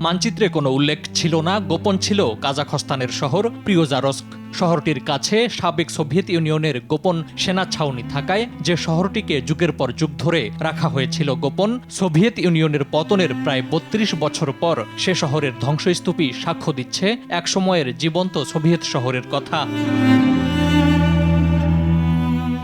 মানচিত্রে কোনো উল্লেখ ছিল না, গোপন ছিল কাজাখস্তানের শহর প্রিওজারস্ক। শহরটির কাছে সাবেক সোভিয়েত ইউনিয়নের গোপন সেনা ছাউনি থাকায় যে শহরটিকে যুগের পর যুগ ধরে রাখা হয়েছিল গোপন, সোভিয়েত ইউনিয়নের পতনের প্রায় ৩২ বছর পর সে শহরের ধ্বংসস্তূপই সাক্ষ্য দিচ্ছে একসময়ের জীবন্ত সোভিয়েত শহরের কথা।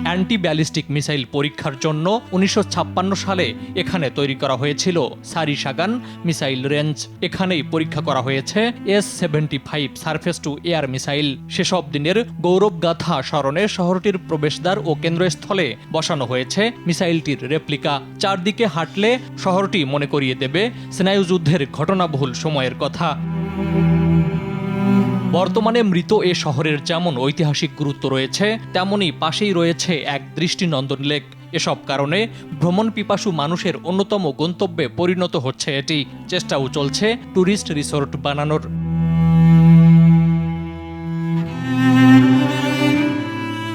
অ্যান্টি ব্যালিস্টিক মিসাইল পরীক্ষার জন্য ১৯৫৬ সালে এখানে তৈরি করা হয়েছিল সারিসাগান মিসাইল রেঞ্জ। এখানেই পরীক্ষা করা হয়েছে S-75 surface two air missile. সেসব দিনের গৌরবগাথা স্মরণে শহরটির প্রবেশদ্বার ও কেন্দ্রস্থলে বসানো হয়েছে মিসাইলটির রেপ্লিকা। চারদিকে হাঁটলে শহরটি মনে করিয়ে দেবে স্নায়ুযুদ্ধের ঘটনাবহুল সময়ের কথা। বর্তমানে মৃত এ শহরের যেমন ঐতিহাসিক গুরুত্ব রয়েছে, তেমনই পাশেই রয়েছে এক দৃষ্টিনন্দন লেক। এসব কারণে ভ্রমণ পিপাসু মানুষের অন্যতম গন্তব্যে পরিণত হচ্ছে এটি। চেষ্টাও চলছে ট্যুরিস্ট রিসোর্ট বানানোর।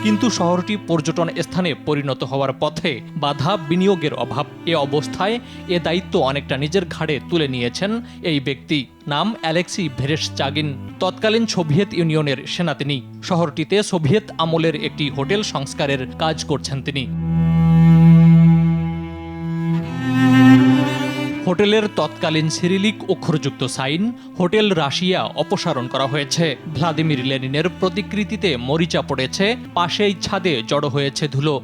কিন্তু শহরটি পর্যটন স্থানে পরিণত হওয়ার পথে বাধা, বিনিয়োগের অভাব। এ অবস্থায় এ দায়িত্ব অনেকটা নিজের ঘাড়ে তুলে নিয়েছেন এই ব্যক্তি। নাম অ্যালেক্সি ভেরেশচাগিন। তৎকালীন সোভিয়েত ইউনিয়নের সেনা তিনি। শহরটিতে সোভিয়েত আমলের একটি হোটেল সংস্কারের কাজ করছেন তিনি। হোটেলের তৎকালীন সিরিলিক অক্ষরযুক্ত সাইন হোটেল রাশিয়া অপসারণ করা হয়েছে। ভ্লাদিমির লেনিনের প্রতিকৃতিতে মরিচা পড়েছে, পাশেই ছাদে জড়ো হয়েছে ধুলো।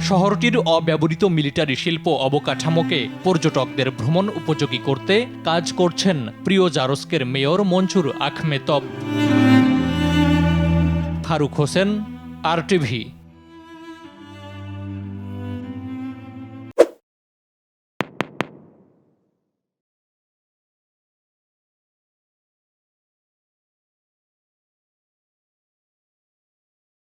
শহরটির অব্যবহৃত মিলিটারি শিল্প অবকাঠামোকে পর্যটকদের ভ্রমণ উপযোগী করতে কাজ করছেন প্রিওজারস্কের মেয়র মনসুর আখমেতভ। ফারুক হোসেন, RTV।